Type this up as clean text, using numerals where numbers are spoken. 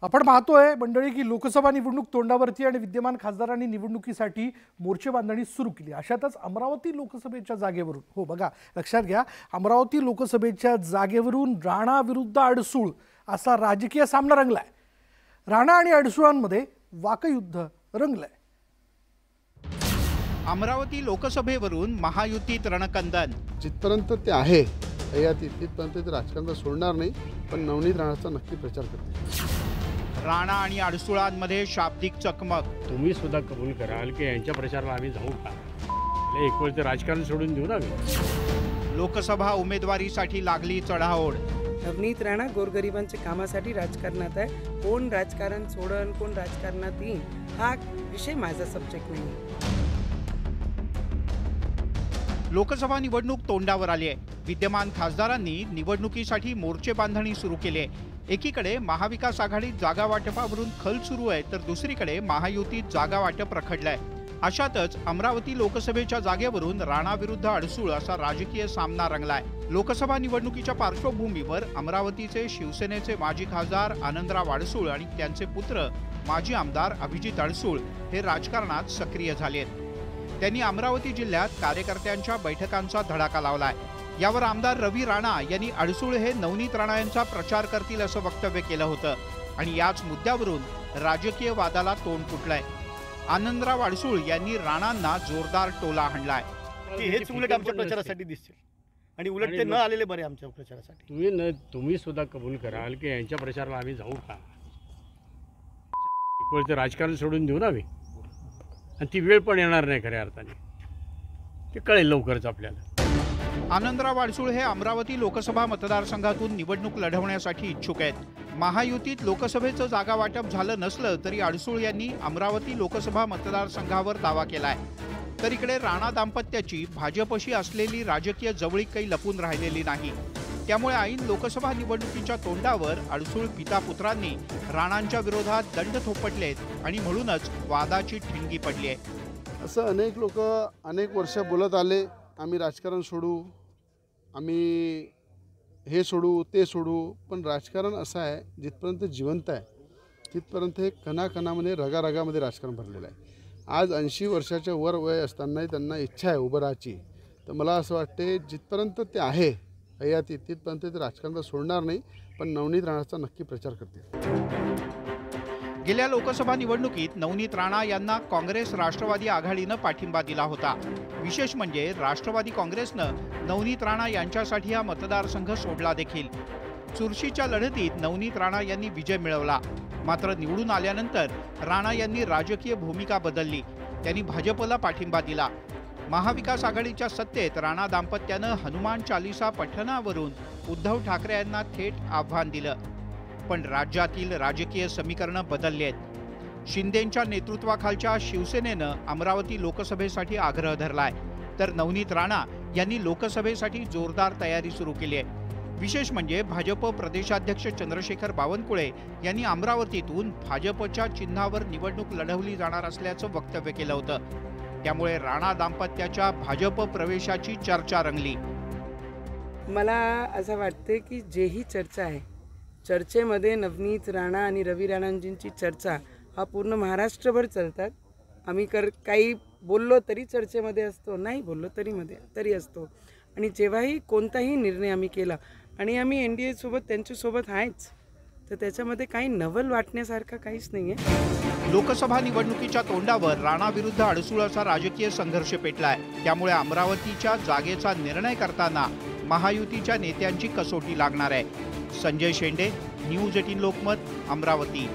आपण पाहतोय मंडळी की लोकसभा निवडणूक तोंडावरती आणि विद्यमान खासदारांनी निवडणुकीसाठी मोर्चे बांधणी सुरू केली। अशातच अमरावती लोकसभेच्या जागेवरून हो बघा लक्षात घ्या, अमरावती लोकसभेच्या जागेवरून राणा विरुद्ध अडसूळ असा राजकीय सामना रंगलाय। राणा आणि अडसूळांमध्ये वाकयुद्ध रंगलंय। अमरावती लोकसभेवरून महायुतीत रणकंदन। जिथपर्यंत ते आहे तिथपर्यंत ते राजकारण सोडणार नाही, पण नवनीत राणाचा नक्की प्रचार करते। राणा आणि अडसूळांमध्ये शाब्दिक चकमक। तुम्ही सुद्धा कबूल कराल की यांच्या प्रचाराला आम्ही जाऊ का? एक वेळ ते राजकारण सोडून देऊ ना। लोकसभा उमेदवारीसाठी लागली चढाओढ। नवनीत राणा गोरगरिबांच्या कामासाठी राजकारणात आहे। कोण राजकारण सोडन कोण राजकारणात येईल हा विषय माझा सब्जेक्ट नाही। लोकसभा निवडणूक तोंडावर आली आहे। विद्यमान खासदारांनी निवडणुकीसाठी मोर्चे बांधणी सुरू केली आहे। एकीकडे महाविकास आघाडीत जागा वाटपावरून खल सुरू आहे, तर दुसरीकडे महायुतीत जागा वाटप रखडलंय। अशातच अमरावती लोकसभेच्या जागेवरून राणा विरुद्ध अडसूळ असा राजकीय सामना रंगलाय। लोकसभा निवडणुकीच्या पार्श्वभूमीवर अमरावतीचे शिवसेनेचे माजी खासदार आनंदराव अडसूळ आणि त्यांचे पुत्र माजी आमदार अभिजित अडसूळ हे राजकारणात सक्रिय झालेत। त्यांनी अमरावती जिल्ह्यात कार्यकर्त्यांच्या बैठकांचा धडाका लावलाय। यावर आमदार रवी राणा यांनी अडसूळ हे नवनीत राणा यांचा प्रचार करतील असं वक्तव्य केलं होतं आणि याच मुद्द्यावरून राजकीय वादाला तोंड फुटलंय। आनंदराव अडसूळ यांनी राणांना जोरदार टोला हाणलाय की हेच उलट आमच्या प्रचारासाठी दिसतील आणि उलट ते न आलेले बरे आमच्या प्रचारासाठी। तुम्ही सुद्धा कबूल कराल की यांच्या प्रचाराला आम्ही जाऊ का? एक वेळ ते राजकारण सोडून देऊ ना आम्ही, आणि ती वेळ पण येणार नाही खऱ्या अर्थाने, ते कळेल लवकरच आपल्याला। आनंदराव अडसूळ हे अमरावती लोकसभा मतदारसंघातून निवडणूक लढवण्यासाठी इच्छुक आहेत। महायुतीत लोकसभेचं जागा वाटप झालं नसलं तरी अडसूळ यांनी अमरावती लोकसभा मतदारसंघावर दावा केलाय। तर इकडे राणा दाम्पत्याची भाजपशी असलेली राजकीय जवळीक काही लपून राहिलेली नाही। त्यामुळे ऐन लोकसभा निवडणुकीच्या तोंडावर अडसूळ पिता पुत्रांनी राणांच्या विरोधात दंड थोपटलेत आणि म्हणूनच वादाची ठिणगी पडली आहे। असं अनेक लोक अनेक वर्ष बोलत आले, आम्ही राजकारण सोडू, आम्ही हे सोडू ते सोडू, पण राजकारण असं आहे जिथपर्यंत जिवंत आहे तिथपर्यंत हे कणाकणामध्ये रगारगामध्ये राजकारण भरलेलं आहे। आज 80 वर्षाच्या वर वय असतानाही त्यांना इच्छा आहे उभं राहायची, तर मला असं वाटते जिथपर्यंत ते आहे तिथपर्यंत ते राजकारण सोडणार नाही, पण नवनीत राणाचा नक्की प्रचार करतील। गेल्या लोकसभा निवडणुकीत नवनीत राणा यांना काँग्रेस राष्ट्रवादी आघाडीनं पाठिंबा दिला होता। विशेष म्हणजे राष्ट्रवादी काँग्रेसनं नवनीत राणा यांच्यासाठी हा मतदारसंघ सोडला देखील। चुरशीच्या लढतीत नवनीत राणा यांनी विजय मिळवला, मात्र निवडून आल्यानंतर राणा यांनी राजकीय भूमिका बदलली। त्यांनी भाजपला पाठिंबा दिला। महाविकास आघाडीच्या सत्तेत राणा दाम्पत्यानं हनुमान चालीसा पठणावरून उद्धव ठाकरे यांना थेट आव्हान दिलं। पण राज्यातील राजकीय समीकरणं बदलली आहेत। शिंदेंच्या नेतृत्वाखालच्या शिवसेनेनं अमरावती लोकसभेसाठी आग्रह धरलाय, तर नवनीत राणा यांनी लोकसभेसाठी जोरदार तयारी सुरू केली आहे। विशेष म्हणजे भाजप प्रदेशाध्यक्ष चंद्रशेखर बावनकुळे यांनी अमरावतीतून भाजपच्या चिन्हावर निवडणूक लढवली जाणार असल्याचं वक्तव्य केलं होतं। त्यामुळे राणा दाम्पत्याच्या भाजप प्रवेशाची चर्चा रंगली। मला असं वाटते की जेही चर्चा आहे, चर्चेमध्ये नवनीत राणा आणि रवी राणांजींची चर्चा हा पूर्ण महाराष्ट्रभर चालतात। आम्ही काही बोललो तरी चर्चेमध्ये असतो, नाही बोललो तरी असतो। आणि जेव्हाही कोणताही निर्णय आम्ही केला आणि आम्ही NDA सोबत त्यांच्यासोबत आहेच, तर त्याच्यामध्ये काही नवल वाटण्यासारखं काहीच नाही आहे। लोकसभा निवडणुकीच्या तोंडावर राणा विरुद्ध अडसूळ असा राजकीय संघर्ष पेटलाय। त्यामुळे अमरावतीच्या जागेचा निर्णय करताना महायुतीच्या नेत्यांची कसोटी लागणार आहे। संजय शेंडे, न्यूज 18 लोकमत, अमरावती।